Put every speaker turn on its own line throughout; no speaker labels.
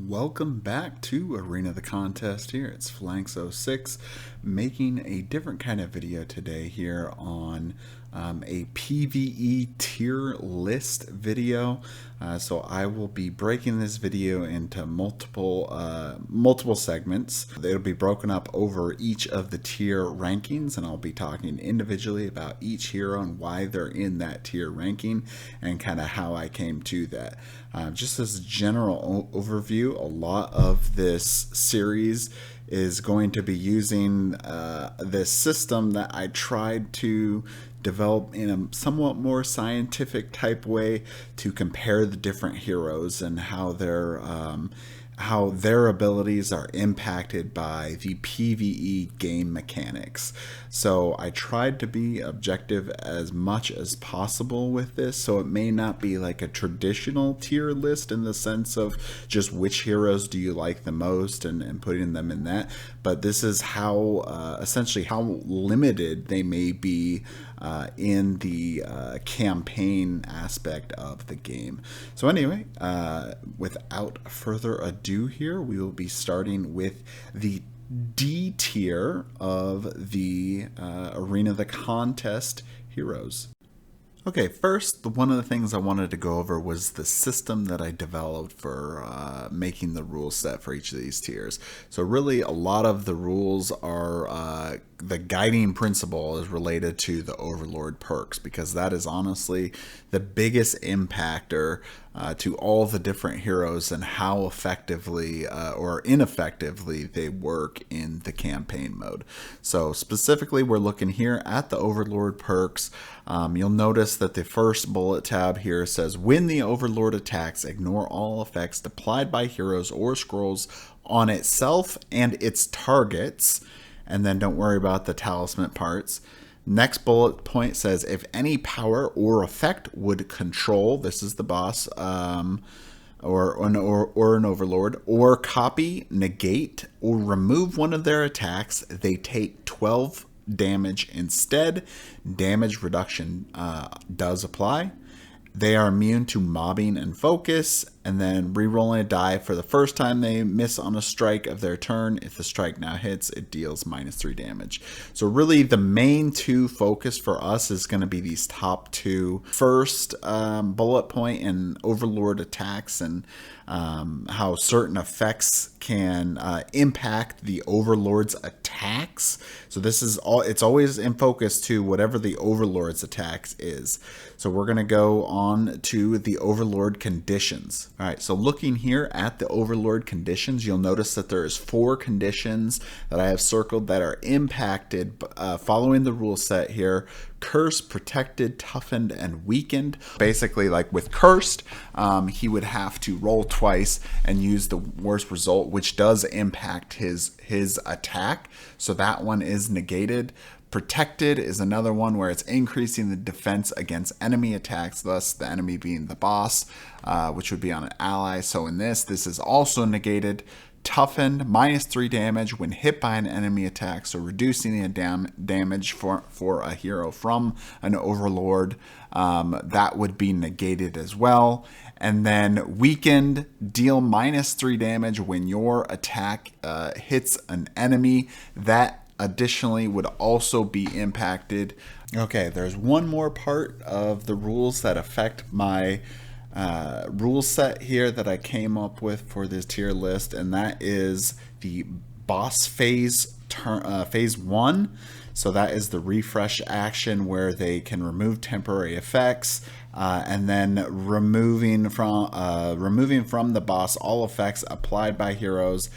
Welcome back to Arena the Contest here. It's Flanks06 making a different kind of video today here on a PVE tier list video. So I will be breaking this video into multiple segments. It'll be broken up over each of the tier rankings, and I'll be talking individually about each hero and why they're in that tier ranking and kind of how I came to that. Just as a general overview, a lot of this series is going to be using this system that I tried to develop in a somewhat more scientific type way to compare the different heroes and how their abilities are impacted by the PvE game mechanics. So I tried to be objective as much as possible with this, so it may not be like a traditional tier list in the sense of just which heroes do you like the most and putting them in that, but this is how essentially how limited they may be in the campaign aspect of the game. So anyway, without further ado here, we will be starting with the D tier of the Arena the Contest heroes. Okay, first, one of the things I wanted to go over was the system that I developed for making the rule set for each of these tiers. So really, a lot of the rules are the guiding principle is related to the Overlord perks, because that is honestly the biggest impactor to all the different heroes and how effectively or ineffectively they work in the campaign mode. So specifically, we're looking here at the Overlord perks. You'll notice that the first bullet tab here says, when the Overlord attacks, ignore all effects applied by heroes or scrolls on itself and its targets, and then don't worry about the talisman parts. Next bullet point says, if any power or effect would control, this is the boss, or an Overlord, or copy, negate, or remove one of their attacks, they take 12 damage instead. Damage reduction does apply. They are immune to mobbing and focus, and then re-rolling a die for the first time they miss on a strike of their turn. If the strike now hits, it deals -3 damage. So really the main two focus for us is going to be these top two. First bullet point and Overlord attacks and how certain effects can impact the Overlord's attacks. So this is all, it's always in focus to whatever the Overlord's attacks is. So we're going to go on to the Overlord conditions. All right, so looking here at the Overlord conditions, you'll notice that there's 4 conditions that I have circled that are impacted following the rule set here: cursed, protected, toughened, and weakened. Basically, like with cursed, he would have to roll twice and use the worst result, which does impact his attack. So that one is negated. Protected is another one where it's increasing the defense against enemy attacks, thus the enemy being the boss, which would be on an ally. So in this is also negated. Toughened, -3 damage when hit by an enemy attack, so reducing the damage for a hero from an Overlord, that would be negated as well. And then weakened, deal -3 damage when your attack hits an enemy. That additionally would also be impacted. Okay, there's one more part of the rules that affect my rule set here that I came up with for this tier list, and that is the boss phase phase 1. So that is the refresh action where they can remove temporary effects, and then removing from the boss all effects applied by heroes.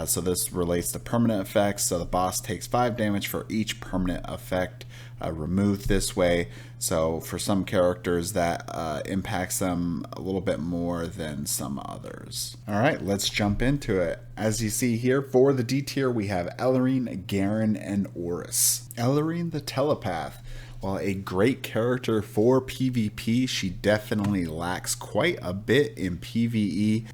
So this relates to permanent effects. So the boss takes 5 damage for each permanent effect removed this way. So for some characters that impacts them a little bit more than some others. All right, let's jump into it. As you see here, for the D tier, we have Ellerin, Garen, and Orris. Ellerin the Telepath. While a great character for PvP, she definitely lacks quite a bit in PvE.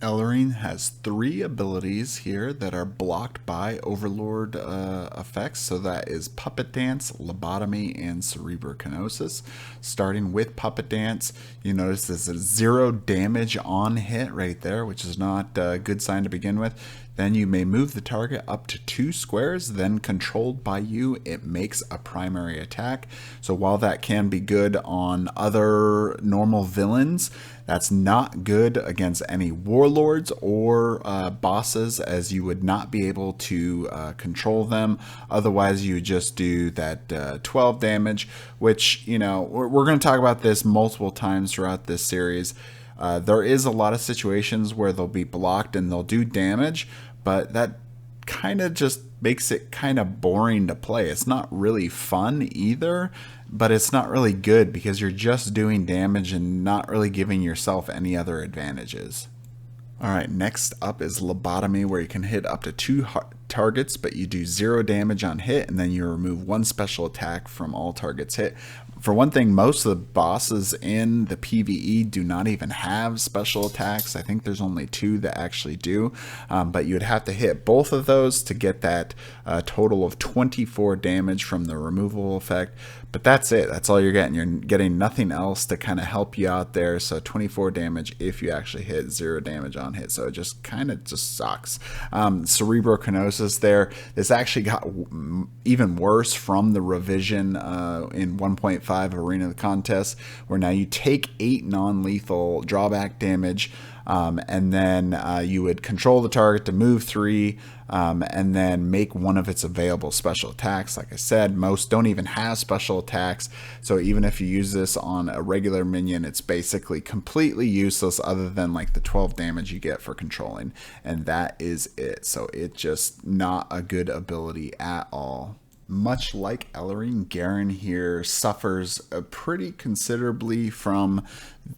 Ellerin has 3 abilities here that are blocked by Overlord effects. So that is Puppet Dance, Lobotomy, and Cerebrokinosis. Starting with Puppet Dance, you notice there's a 0 damage on hit right there, which is not a good sign to begin with. Then you may move the target up to 2 squares, then controlled by you, it makes a primary attack. So while that can be good on other normal villains, that's not good against any warlords or bosses, as you would not be able to control them. Otherwise, you would just do that 12 damage, which, you know, we're going to talk about this multiple times throughout this series. There is a lot of situations where they'll be blocked and they'll do damage, but that kind of just makes it kind of boring to play. It's not really fun either, but it's not really good because you're just doing damage and not really giving yourself any other advantages. Alright, next up is Lobotomy, where you can hit up to 2 targets, but you do 0 damage on hit, and then you remove 1 special attack from all targets hit. For one thing, most of the bosses in the PvE do not even have special attacks. I think there's only 2 that actually do, but you would have to hit both of those to get that total of 24 damage from the removal effect. But that's it. That's all you're getting. You're getting nothing else to kind of help you out there. So 24 damage if you actually hit, 0 damage on hit. So it just kind of just sucks. Cerebrokinosis there. This actually got even worse from the revision in 1.5 Arena of the Contest, where now you take 8 non-lethal drawback damage, and then you would control the target to move 3, and then make one of its available special attacks. Like I said, most don't even have special attacks, so even if you use this on a regular minion, it's basically completely useless other than like the 12 damage you get for controlling, and that is it. So it's just not a good ability at all. Much like Ellerin, Garen here suffers pretty considerably from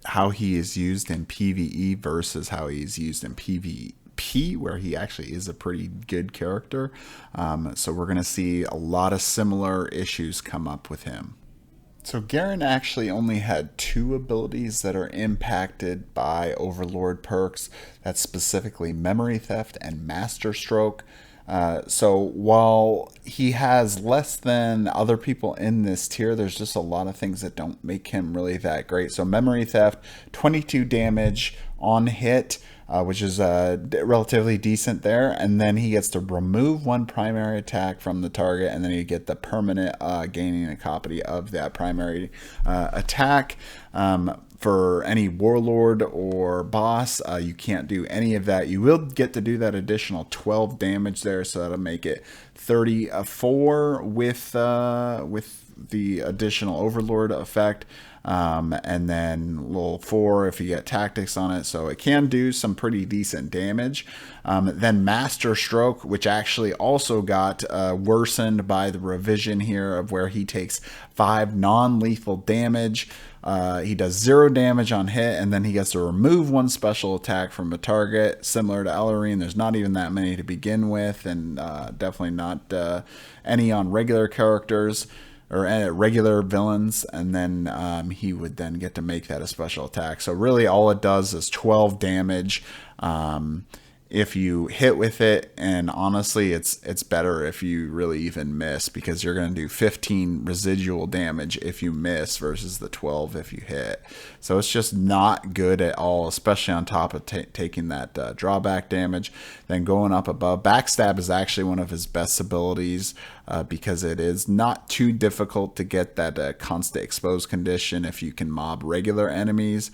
how he is used in PvE versus how he is used in PvP, where he actually is a pretty good character. So we're going to see a lot of similar issues come up with him. So Garen actually only had 2 abilities that are impacted by Overlord perks. That's specifically Memory Theft and Master Stroke. So while he has less than other people in this tier, there's just a lot of things that don't make him really that great. So Memory Theft, 22 damage on hit, which is relatively decent there. And then he gets to remove 1 primary attack from the target, and then you get the permanent gaining a copy of that primary attack. For any warlord or boss, you can't do any of that. You will get to do that additional 12 damage there, so that'll make it 34 with the additional Overlord effect, and then little 4 if you get tactics on it. So it can do some pretty decent damage. Then Master Stroke, which actually also got worsened by the revision here, of where he takes 5 non-lethal damage. He does 0 damage on hit, and then he gets to remove 1 special attack from a target. Similar to Ellerin, there's not even that many to begin with, and definitely not any on regular characters or regular villains, and then he would then get to make that a special attack. So really all it does is 12 damage if you hit with it, and honestly it's better if you really even miss, because you're going to do 15 residual damage if you miss versus the 12 if you hit. So it's just not good at all, especially on top of taking that drawback damage. Then going up above, Backstab is actually one of his best abilities, because it is not too difficult to get that constant exposed condition if you can mob regular enemies,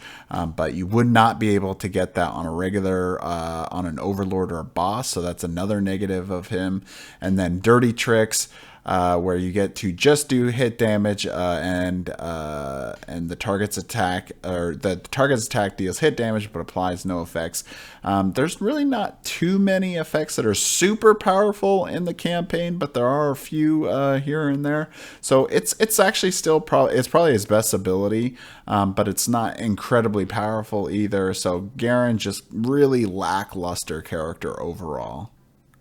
but you would not be able to get that on a regular on an Overlord or a boss, so that's another negative of him. And then Dirty Tricks, where you get to just do hit damage, and the target's attack, or the target's attack deals hit damage but applies no effects. There's really not too many effects that are super powerful in the campaign, but there are a few here and there. So it's actually still probably his best ability, but it's not incredibly powerful either. So Garen, just really lackluster character overall.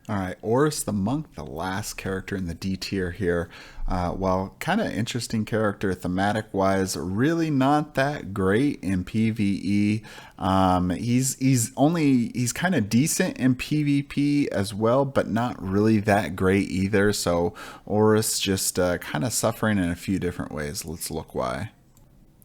All right, Orris the Monk, the last character in the D tier here. Well, kind of interesting character thematic-wise, really not that great in PvE. He's kind of decent in PvP as well, but not really that great either. So Orris just kind of suffering in a few different ways. Let's look why.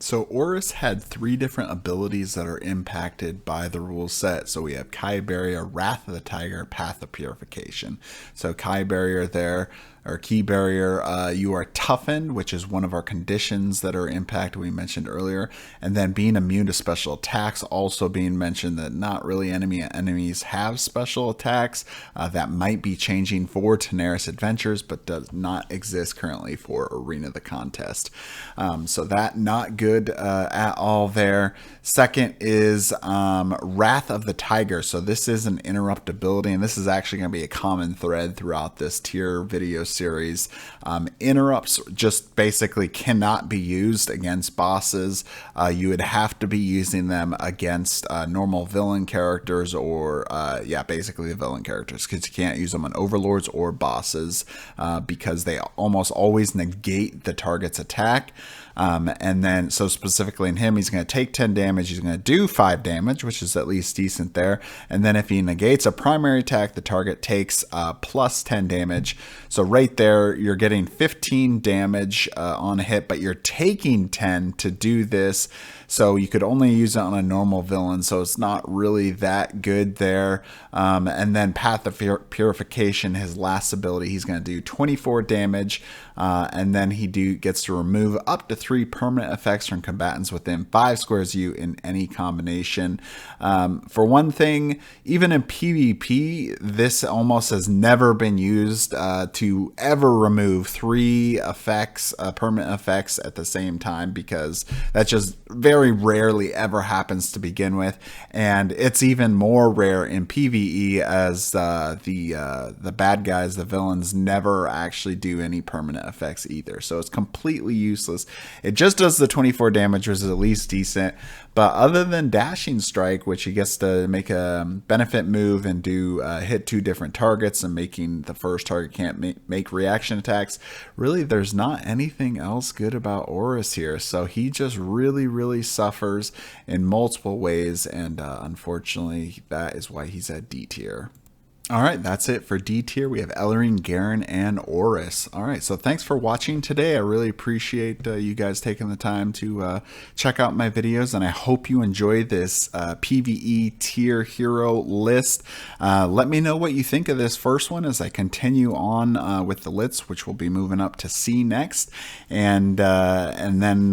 So Orris had 3 different abilities that are impacted by the rule set. So we have Kai Barrier, Wrath of the Tiger, Path of Purification. So Kai Barrier there, or Key Barrier, you are toughened, which is one of our conditions that are impacted we mentioned earlier. And then being immune to special attacks, also being mentioned that not really enemies have special attacks. That might be changing for Tenaris Adventures, but does not exist currently for Arena the Contest. So that not good at all there. Second is Wrath of the Tiger. So this is an interrupt ability, and this is actually going to be a common thread throughout this tier video series. Interrupts just basically cannot be used against bosses. You would have to be using them against normal villain characters, or basically the villain characters, because you can't use them on overlords or bosses because they almost always negate the target's attack. And then, so specifically in him, he's going to take 10 damage. He's going to do 5 damage, which is at least decent there. And then if he negates a primary attack, the target takes plus 10 damage. So right there, you're getting 15 damage on a hit, but you're taking 10 to do this. So you could only use it on a normal villain, so it's not really that good there. And then Path of Purification, his last ability, he's going to do 24 damage, and then he gets to remove up to 3 permanent effects from combatants within 5 squares of you in any combination. For one thing, even in PvP, this almost has never been used to ever remove 3 effects, permanent effects at the same time, because that's just very rarely ever happens to begin with, and it's even more rare in PvE as the bad guys, the villains, never actually do any permanent effects either. So it's completely useless. It just does the 24 damage, which is at least decent. But other than Dashing Strike, which he gets to make a benefit move and do hit 2 different targets, and making the first target can't make reaction attacks, really there's not anything else good about Orris here. So he just really suffers in multiple ways, and unfortunately that is why he's at D tier. All right, that's it for D tier. We have Ellerin, Garen, and Orris. All right, so thanks for watching today. I really appreciate you guys taking the time to check out my videos, and I hope you enjoy this PvE tier hero list. Let me know what you think of this first one as I continue on with the lists, which will be moving up to C next. And then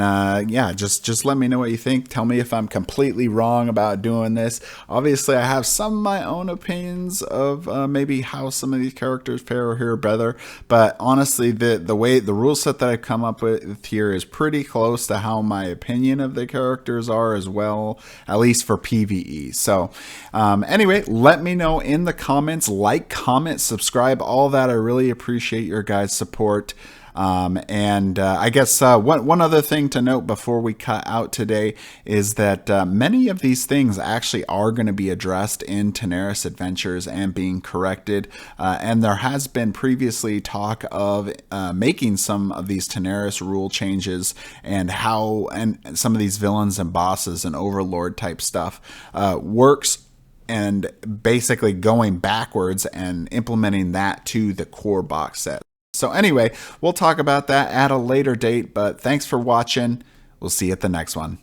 just let me know what you think. Tell me if I'm completely wrong about doing this. Obviously, I have some of my own opinions of maybe how some of these characters fare here better, but honestly the way the rule set that I've come up with here is pretty close to how my opinion of the characters are as well, at least for PvE. So anyway, let me know in the comments. Like, comment, subscribe, all that. I really appreciate your guys' support. I guess one other thing to note before we cut out today is that many of these things actually are going to be addressed in Tenaris Adventures and being corrected. And there has been previously talk of making some of these Tenaris rule changes, and how some of these villains and bosses and Overlord type stuff works, and basically going backwards and implementing that to the core box set. So anyway, we'll talk about that at a later date, but thanks for watching. We'll see you at the next one.